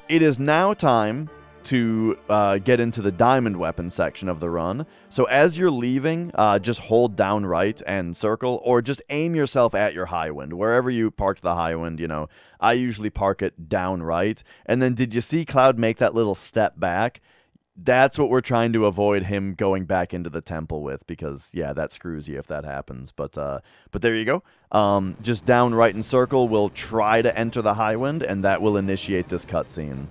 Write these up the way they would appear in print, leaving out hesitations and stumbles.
it is now time to get into the diamond weapon section of the run. So as you're leaving, just hold down right and circle, or just aim yourself at your high wind. Wherever you parked the high wind, I usually park it down right. And then did you see Cloud make that little step back? That's what we're trying to avoid him going back into the temple with, because, yeah, that screws you if that happens. But there you go. Just down right and circle will try to enter the high wind, and that will initiate this cutscene.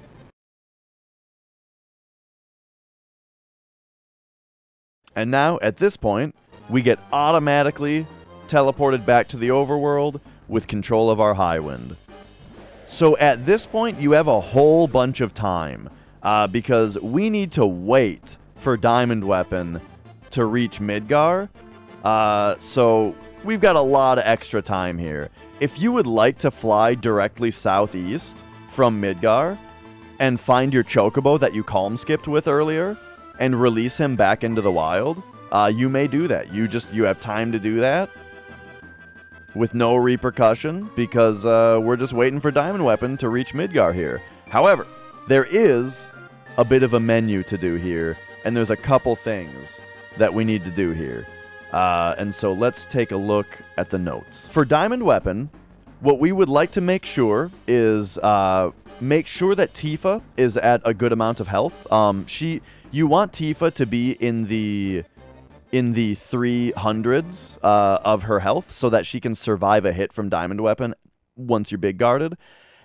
And now, at this point, we get automatically teleported back to the overworld with control of our high wind. So at this point, you have a whole bunch of time, because we need to wait for Diamond Weapon to reach Midgar. So we've got a lot of extra time here. If you would like to fly directly southeast from Midgar and find your Chocobo that you calm skipped with earlier, and release him back into the wild, you may do that. You have time to do that with no repercussion, because we're just waiting for Diamond Weapon to reach Midgar here. However, there is a bit of a menu to do here, and there's a couple things that we need to do here. And so let's take a look at the notes. For Diamond Weapon, what we would like to make sure is make sure that Tifa is at a good amount of health. You want Tifa to be in the 300s of her health, so that she can survive a hit from Diamond Weapon once you're big guarded.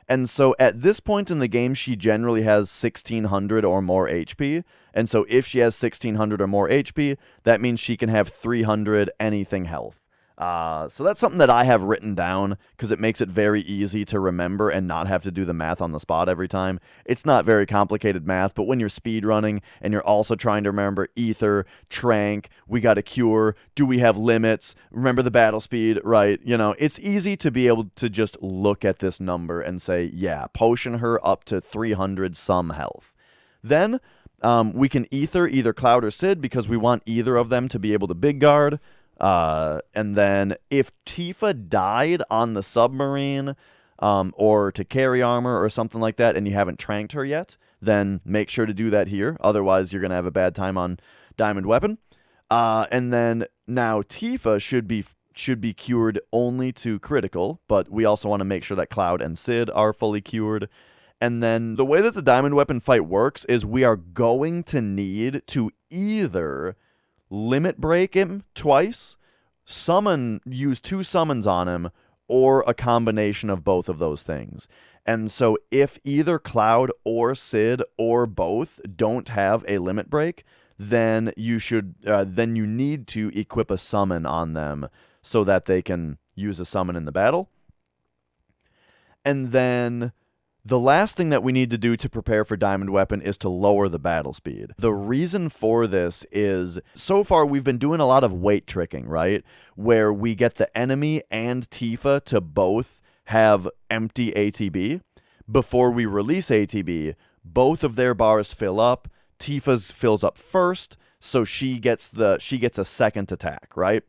And so at this point in the game, she generally has 1600 or more HP. And so if she has 1600 or more HP, that means she can have 300 anything health. So that's something that I have written down, because it makes it very easy to remember and not have to do the math on the spot every time. It's not very complicated math, but when you're speedrunning and you're also trying to remember ether, trank, we got a cure, do we have limits, remember the battle speed, right? It's easy to be able to just look at this number and say, yeah, potion her up to 300 some health. Then we can ether either Cloud or Sid, because we want either of them to be able to big guard. And then if Tifa died on the submarine, or to carry armor or something like that, and you haven't tranked her yet, then make sure to do that here. Otherwise, you're going to have a bad time on Diamond Weapon. And then now Tifa should be cured only to critical, but we also want to make sure that Cloud and Sid are fully cured. And then the way that the Diamond Weapon fight works is we are going to need to either limit break him twice, use 2 summons on him, or a combination of both of those things. And so if either Cloud or Sid or both don't have a limit break, then you need to equip a summon on them so that they can use a summon in the battle. And then the last thing that we need to do to prepare for Diamond Weapon is to lower the battle speed. The reason for this is, so far we've been doing a lot of weight tricking, right? Where we get the enemy and Tifa to both have empty ATB. Before we release ATB, both of their bars fill up. Tifa's fills up first, so she gets a second attack, right?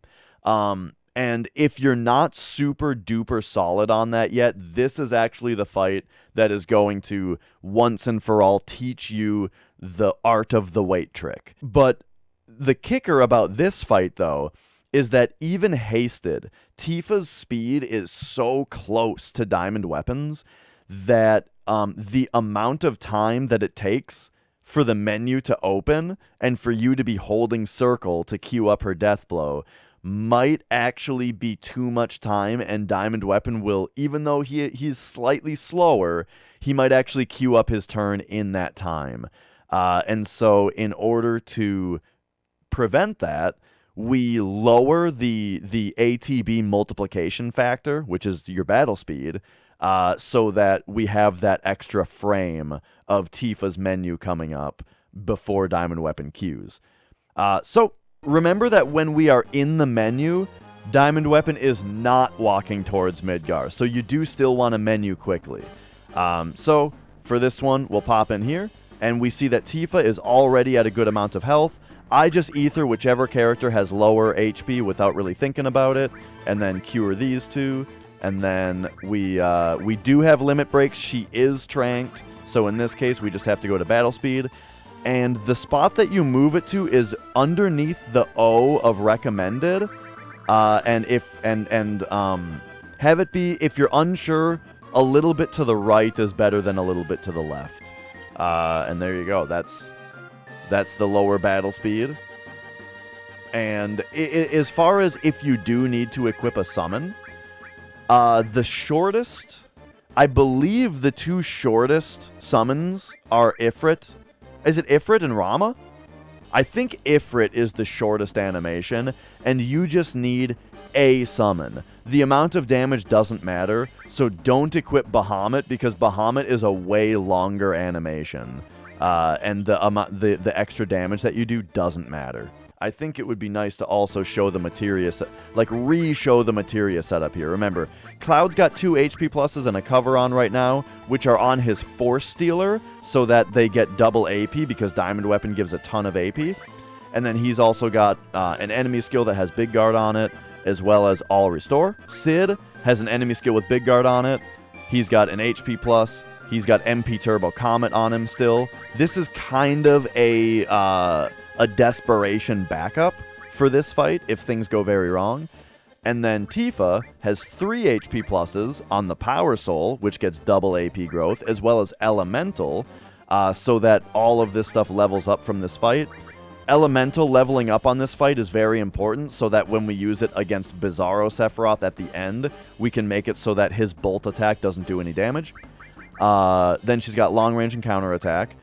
And if you're not super duper solid on that yet, this is actually the fight that is going to once and for all teach you the art of the weight trick. But the kicker about this fight, though, is that even hasted, Tifa's speed is so close to Diamond Weapons that the amount of time that it takes for the menu to open and for you to be holding circle to queue up her death blow might actually be too much time, and Diamond Weapon will, even though he's slightly slower, he might actually queue up his turn in that time. And so in order to prevent that, we lower the ATB multiplication factor, which is your battle speed, so that we have that extra frame of Tifa's menu coming up before Diamond Weapon queues. So remember that when we are in the menu, Diamond Weapon is not walking towards Midgar, so you do still want to menu quickly. So for this one, we'll pop in here, and we see that Tifa is already at a good amount of health. I just ether whichever character has lower HP without really thinking about it, and then cure these two. And then we do have limit breaks. She is tranked, So in this case, we just have to go to battle speed. And the spot that you move it to is underneath the O of recommended. And have it be, if you're unsure, a little bit to the right is better than a little bit to the left. And there you go. That's the lower battle speed. And as far as if you do need to equip a summon, the shortest, I believe the two shortest summons are Ifrit. Is it Ifrit and Rama? I think Ifrit is the shortest animation, and you just need a summon. The amount of damage doesn't matter, so don't equip Bahamut, because Bahamut is a way longer animation, and the extra damage that you do doesn't matter. I think it would be nice to also show the materia, re-show the materia setup here. Remember, Cloud's got 2 HP pluses and a cover on right now, which are on his Force Stealer, so that they get double AP, because Diamond Weapon gives a ton of AP. And then he's also got an enemy skill that has Big Guard on it, as well as All Restore. Sid has an enemy skill with Big Guard on it. He's got an HP plus. He's got MP Turbo Comet on him still. This is kind of a desperation backup for this fight if things go very wrong. And then Tifa has 3 HP pluses on the Power Soul, which gets double AP growth, as well as Elemental, so that all of this stuff levels up from this fight. Elemental leveling up on this fight is very important, so that when we use it against Bizarro Sephiroth at the end, we can make it so that his bolt attack doesn't do any damage. Then she's got long range and counter attack,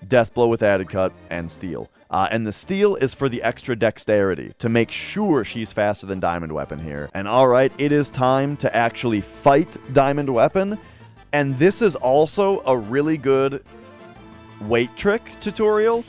Death Blow with added cut, and Steal. And the Steal is for the extra dexterity, to make sure she's faster than Diamond Weapon here. And alright, it is time to actually fight Diamond Weapon. And this is also a really good weight trick tutorial.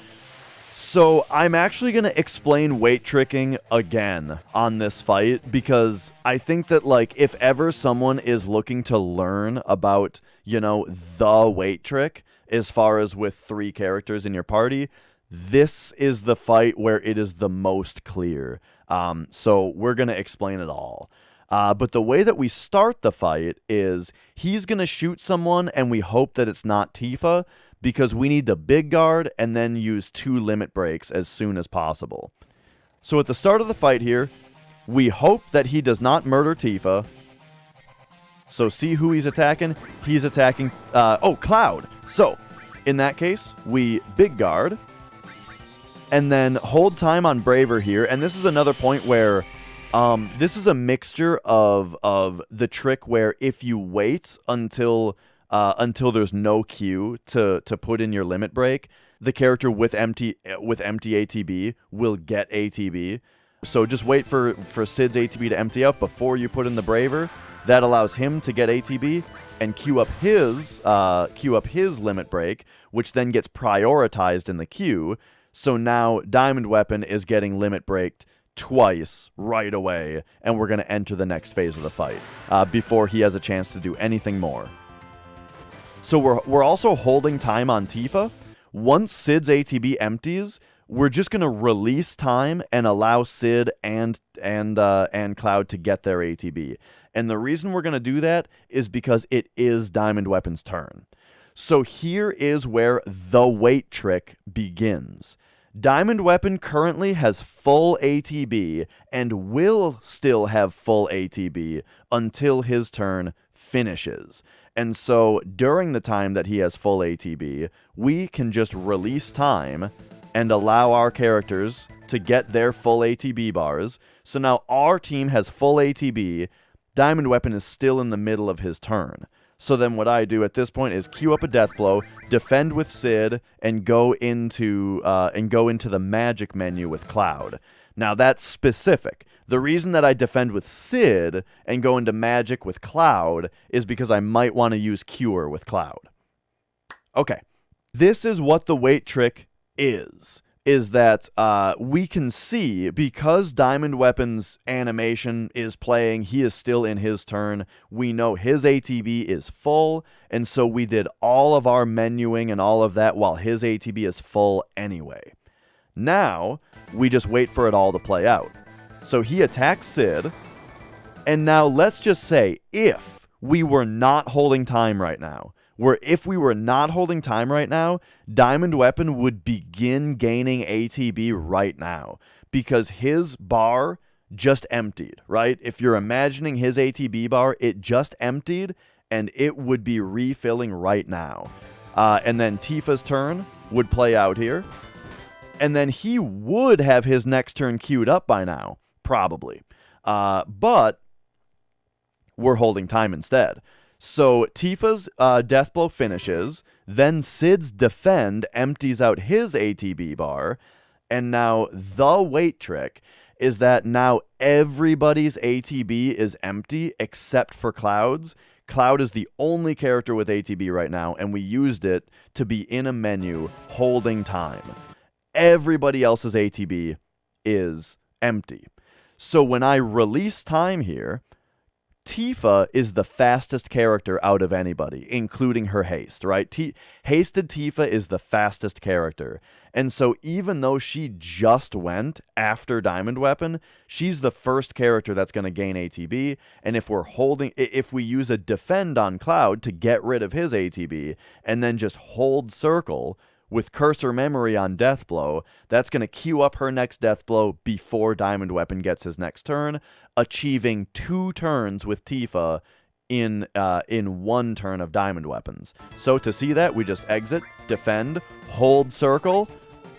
So I'm actually going to explain weight tricking again on this fight, because I think that, like, if ever someone is looking to learn about, you know, the weight trick, as far as with 3 characters in your party, this is the fight where it is the most clear. So we're going to explain it all. But the way that we start the fight is he's going to shoot someone, and we hope that it's not Tifa, because we need to Big Guard and then use 2 limit breaks as soon as possible. So at the start of the fight here, we hope that he does not murder Tifa. So see who he's attacking? He's attacking, Cloud. So in that case, we Big Guard, and then hold time on Braver here. And this is another point where this is a mixture of the trick where if you wait until there's no Q to put in your limit break, the character with empty ATB will get ATB. So just wait for Sid's ATB to empty out before you put in the Braver. That allows him to get ATB and queue up his limit break, which then gets prioritized in the queue. So now Diamond Weapon is getting limit breaked twice right away, and we're going to enter the next phase of the fight before he has a chance to do anything more. So we're also holding time on Tifa. Once Sid's ATB empties, we're just going to release time and allow Sid and Cloud to get their ATB. And the reason we're going to do that is because it is Diamond Weapon's turn. So here is where the weight trick begins. Diamond Weapon currently has full ATB and will still have full ATB until his turn finishes. And so during the time that he has full ATB, we can just release time and allow our characters to get their full ATB bars. So now our team has full ATB. Diamond Weapon is still in the middle of his turn. So then what I do at this point is queue up a Death Blow, defend with Sid, and go into the magic menu with Cloud. Now that's specific. The reason that I defend with Sid and go into magic with Cloud is because I might want to use Cure with Cloud. Okay, this is what the weight trick is that we can see, because Diamond Weapon's animation is playing, he is still in his turn, we know his ATB is full, and so we did all of our menuing and all of that while his ATB is full anyway. Now, we just wait for it all to play out. So he attacks Sid, and now let's just say, if we were not holding time right now, where if we were not holding time right now, Diamond Weapon would begin gaining ATB right now because his bar just emptied, right? If you're imagining his ATB bar, it just emptied and it would be refilling right now. And then Tifa's turn would play out here. And then he would have his next turn queued up by now, probably. But we're holding time instead. So Tifa's death blow finishes, then Sid's defend empties out his ATB bar, and now the wait trick is that now everybody's ATB is empty except for Cloud's. Cloud is the only character with ATB right now, and we used it to be in a menu holding time. Everybody else's ATB is empty. So when I release time here, Tifa is the fastest character out of anybody, including her haste, right? Hasted Tifa is the fastest character. And so even though she just went after Diamond Weapon, she's the first character that's going to gain ATB. And if we use a defend on Cloud to get rid of his ATB and then just hold circle with cursor memory on Death Blow, that's going to queue up her next Death Blow before Diamond Weapon gets his next turn, achieving 2 turns with Tifa in 1 turn of Diamond Weapons. So to see that, we just exit, defend, hold circle,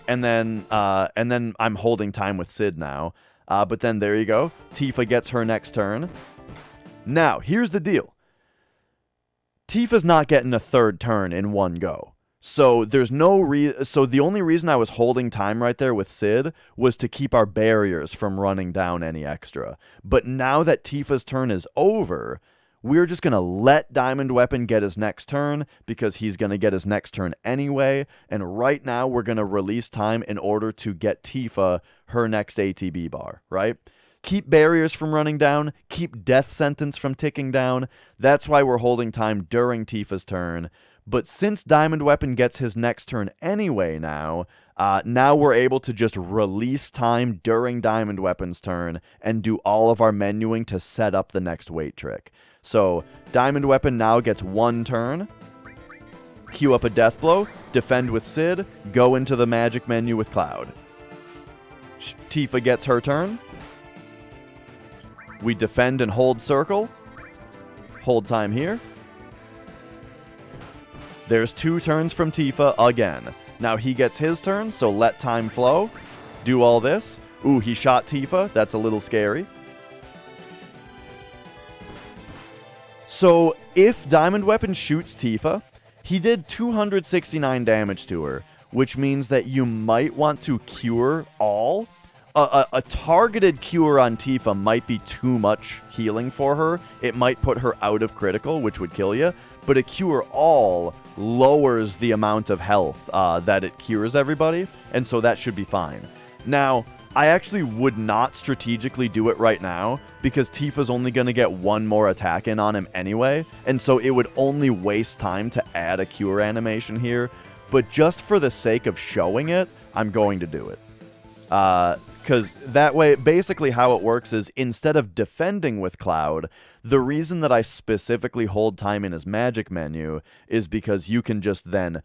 and then I'm holding time with Sid now. But then there you go. Tifa gets her next turn. Now, here's the deal. Tifa's not getting a 3rd turn in one go. So there's so the only reason I was holding time right there with Sid was to keep our barriers from running down any extra. But now that Tifa's turn is over, we're just going to let Diamond Weapon get his next turn because he's going to get his next turn anyway. And right now we're going to release time in order to get Tifa her next ATB bar, right? Keep barriers from running down, keep death sentence from ticking down. That's why we're holding time during Tifa's turn. But since Diamond Weapon gets his next turn anyway now we're able to just release time during Diamond Weapon's turn and do all of our menuing to set up the next wait trick. So Diamond Weapon now gets 1 turn, queue up a Death Blow, defend with Sid, go into the magic menu with Cloud. Tifa gets her turn. We defend and hold circle. Hold time here. There's 2 turns from Tifa again. Now he gets his turn, so let time flow. Do all this. Ooh, he shot Tifa. That's a little scary. So if Diamond Weapon shoots Tifa, he did 269 damage to her, which means that you might want to cure all. A targeted cure on Tifa might be too much healing for her. It might put her out of critical, which would kill you. But a cure all lowers the amount of health that it cures everybody, and so that should be fine. Now, I actually would not strategically do it right now, because Tifa's only going to get 1 more attack in on him anyway, and so it would only waste time to add a cure animation here, but just for the sake of showing it, I'm going to do it. Because that way, basically how it works is, instead of defending with Cloud, the reason that I specifically hold time in his magic menu is because you can just then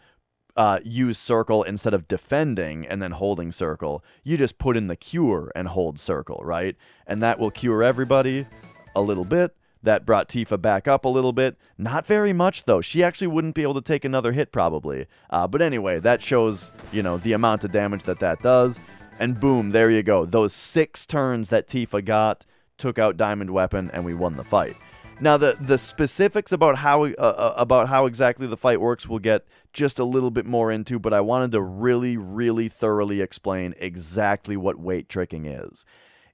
use circle instead of defending and then holding circle. You just put in the cure and hold circle, right? And that will cure everybody a little bit. That brought Tifa back up a little bit. Not very much, though. She actually wouldn't be able to take another hit, probably. But anyway, that shows, the amount of damage that does. And boom, there you go. Those 6 turns that Tifa got took out Diamond Weapon, and we won the fight. Now, the specifics about how exactly the fight works we'll get just a little bit more into, but I wanted to really, really thoroughly explain exactly what weight tricking is.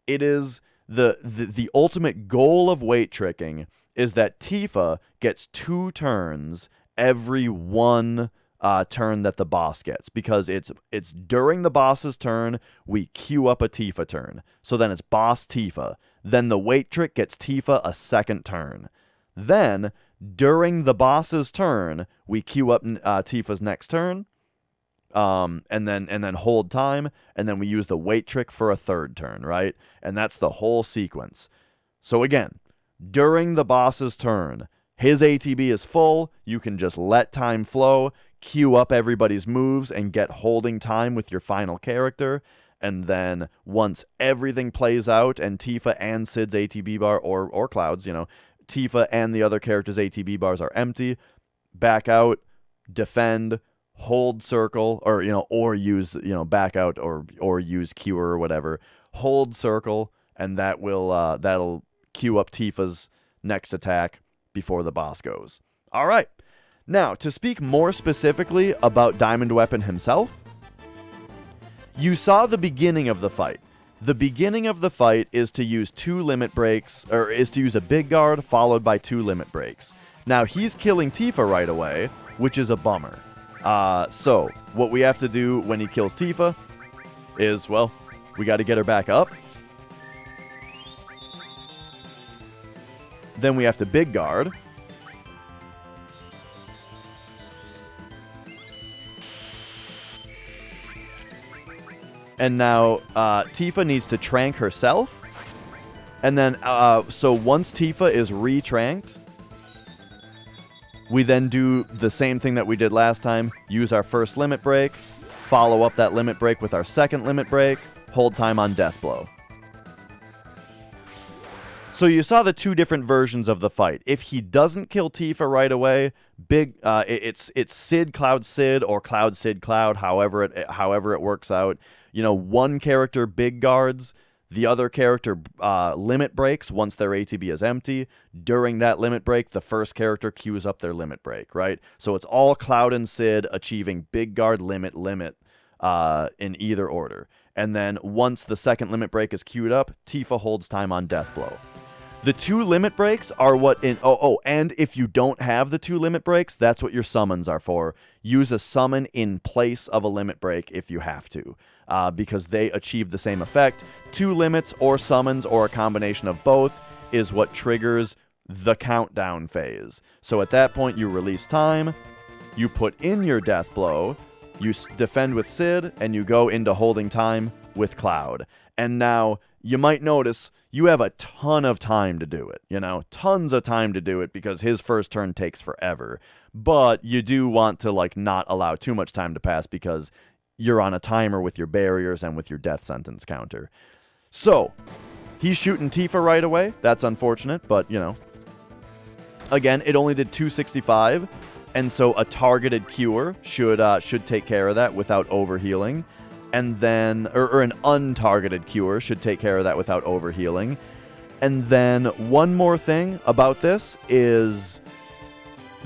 It is the ultimate goal of weight tricking is that Tifa gets 2 turns every 1 turn that the boss gets, because it's during the boss's turn we queue up a Tifa turn. So then it's boss Tifa. Then the wait trick gets Tifa a 2nd turn. Then during the boss's turn we queue up Tifa's next turn, and then hold time, and then we use the wait trick for a 3rd turn, right? And that's the whole sequence. So again, during the boss's turn, His ATB is full. You can just let time flow, queue up everybody's moves, and get holding time with your final character. And then once everything plays out and Tifa and Sid's ATB bar, or Cloud's, Tifa and the other character's ATB bars are empty, back out, defend, hold circle, or use, back out or use cure or whatever. Hold circle, and that'll queue up Tifa's next attack before the boss goes. All right. Now, to speak more specifically about Diamond Weapon himself, you saw the beginning of the fight. The beginning of the fight is to use 2 limit breaks, or is to use a big guard followed by 2 limit breaks. Now, he's killing Tifa right away, which is a bummer. So, what we have to do when he kills Tifa is, well, we got to get her back up. Then we have to big guard. And now Tifa needs to trank herself. And then, so once Tifa is re-tranked, we then do the same thing that we did last time. Use our first limit break, follow up that limit break with our second limit break, hold time on death blow. So you saw the 2 different versions of the fight. If he doesn't kill Tifa right away, it's Sid Cloud Sid or Cloud Sid Cloud, however it works out. One character big guards, the other character limit breaks once their ATB is empty. During that limit break, the first character queues up their limit break, right? So it's all Cloud and Sid achieving big guard limit in either order. And then once the second limit break is queued up, Tifa holds time on death blow. The 2 limit breaks are what in... and if you don't have the 2 limit breaks, that's what your summons are for. Use a summon in place of a limit break if you have to, because they achieve the same effect. 2 limits or summons or a combination of both is what triggers the countdown phase. So at that point, you release time, you put in your death blow, you defend with Sid, and you go into holding time with Cloud. And now, you might notice... you have a ton of time to do it, tons of time to do it because his first turn takes forever. But you do want to, not allow too much time to pass because you're on a timer with your barriers and with your death sentence counter. So, he's shooting Tifa right away. That's unfortunate, but, Again, it only did 265, and so a targeted cure should take care of that without overhealing. And then, or an untargeted cure should take care of that without overhealing. And then one more thing about this is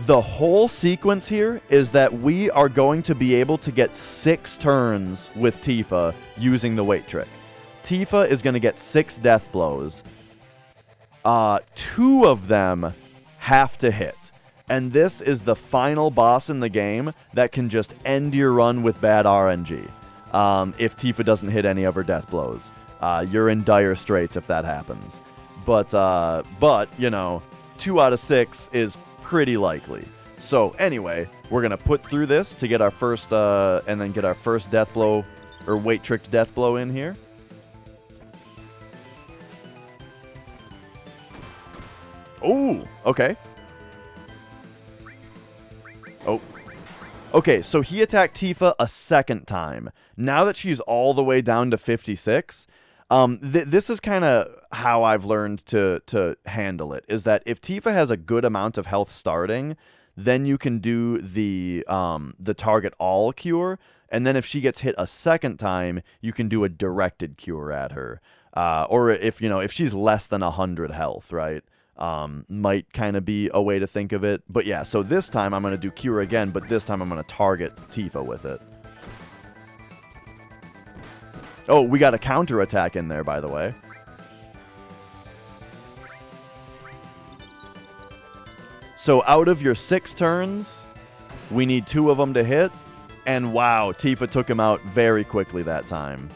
the whole sequence here is that we are going to be able to get 6 turns with Tifa using the weight trick. Tifa is going to get 6 death blows. 2 of them have to hit. And this is the final boss in the game that can just end your run with bad RNG. If Tifa doesn't hit any of her death blows. You're in dire straits if that happens. But 2 out of 6 is pretty likely. So anyway, we're going to put through this to get our first, and then get our first death blow, or weight tricked death blow in here. Ooh, okay. Oh. Okay, so he attacked Tifa a second time. Now that she's all the way down to 56, this is kind of how I've learned to handle it, is that if Tifa has a good amount of health starting, then you can do the target all cure, and then if she gets hit a second time, you can do a directed cure at her. Or if she's less than 100 health, right? Might kind of be a way to think of it. But yeah, so this time I'm going to do cure again, but this time I'm going to target Tifa with it. Oh, we got a counter attack in there, by the way. So out of your 6 turns, we need 2 of them to hit. And wow, Tifa took him out very quickly that time.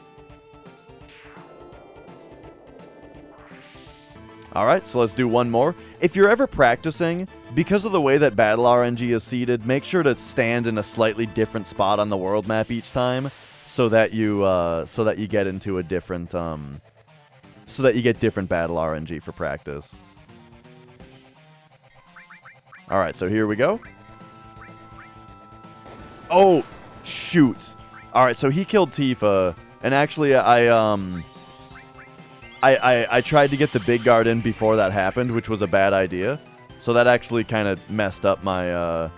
Alright, so let's do one more. If you're ever practicing, because of the way that battle RNG is seated, make sure to stand in a slightly different spot on the world map each time, so that you get into a different so that you get different battle RNG for practice. All right, so here we go. Oh, shoot. All right, so he killed Tifa, and actually I tried to get the big guard in before that happened, which was a bad idea. So that actually kind of messed up my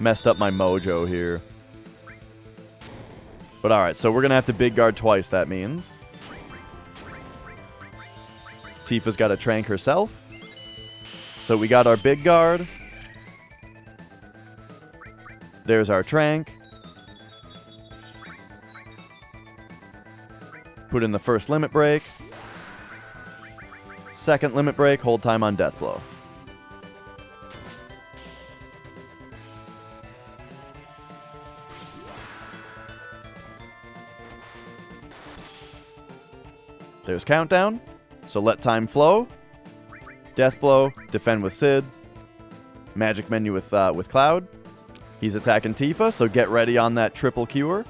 mojo here. But all right, so we're gonna have to big guard twice. That means Tifa's got to trank herself. So we got our big guard. There's our trank. Put in the first limit break. Second limit break, hold time on death blow. There's countdown. So let time flow. Death blow, defend with Sid. Magic menu with Cloud. He's attacking Tifa, so get ready on that triple cure.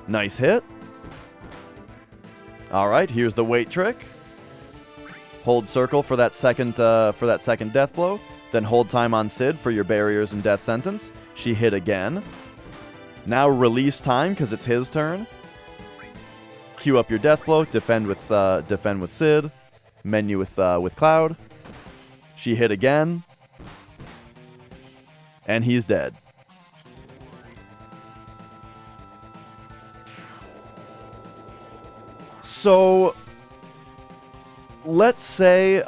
Nice hit. All right, here's the wait trick. Hold circle for that second death blow. Then hold time on Sid for your barriers and death sentence. She hit again. Now release time because it's his turn. Queue up your death blow. Defend with Sid. Menu with Cloud. She hit again. And he's dead. So let's say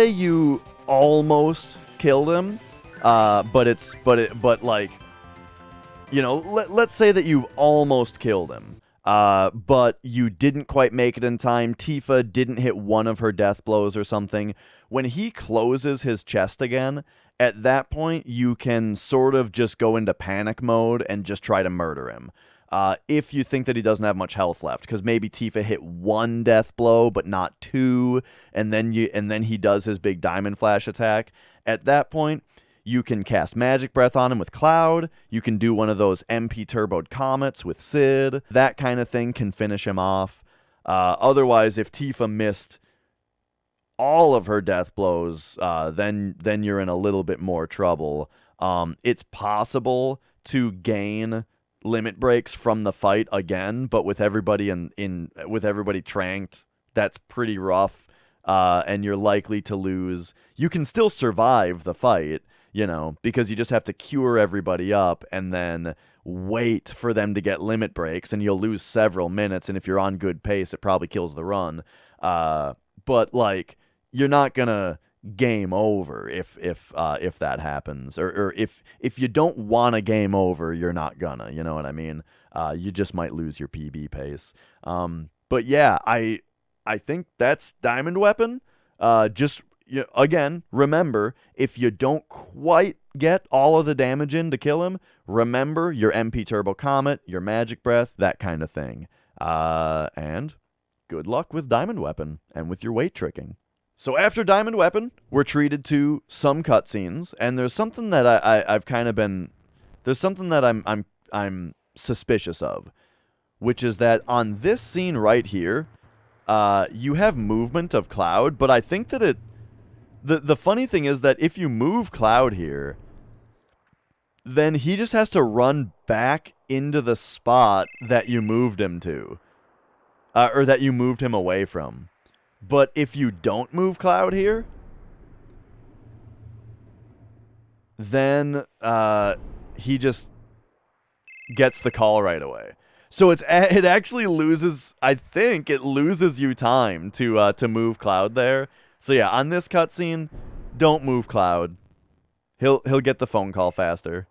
you almost killed him, but like, you know, let's say that you've almost killed him, but you didn't quite make it in time. Tifa didn't hit one of her death blows or something. When he closes his chest again, at that point you can sort of just go into panic mode and just try to murder him. If you think that he doesn't have much health left, because maybe Tifa hit one death blow but not two, and then he does his big diamond flash attack. At that point, you can cast Magic Breath on him with Cloud. You can do one of those MP turboed comets with Sid. That kind of thing can finish him off. Otherwise, if Tifa missed all of her death blows, then you're in a little bit more trouble. It's possible to gain limit breaks from the fight again, but with everybody with everybody tranked, that's pretty rough, and you're likely to lose. You can still survive the fight, you know, because you just have to cure everybody up and then wait for them to get limit breaks, and you'll lose several minutes, and if you're on good pace, it probably kills the run. But like, you're not gonna game over if that happens, or if you don't want to game over, you're not gonna, you know what I mean? You just might lose your PB pace. But yeah, I think that's Diamond Weapon. Just again, remember, if you don't quite get all of the damage in to kill him, remember your MP Turbo Comet, your Magic Breath, that kind of thing. And good luck with Diamond Weapon and with your weight tricking. So after Diamond Weapon, we're treated to some cutscenes, and there's something that I've kind of been, there's something that I'm suspicious of, which is that on this scene right here, you have movement of Cloud, but I think that the funny thing is that if you move Cloud here, then he just has to run back into the spot that you moved him to, or that you moved him away from. But if you don't move Cloud here, then he just gets the call right away. So it actually loses, I think it loses you time to move Cloud there. So yeah, on this cutscene, don't move Cloud. He'll get the phone call faster.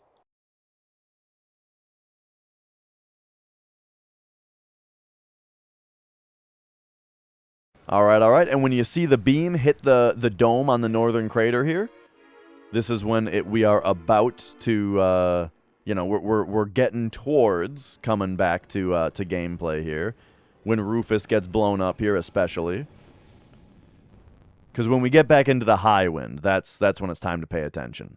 All right. And when you see the beam hit the dome on the northern crater here, this is when we are about to, we're getting towards coming back to gameplay here. When Rufus gets blown up here, especially. Because when we get back into the high wind, that's when it's time to pay attention.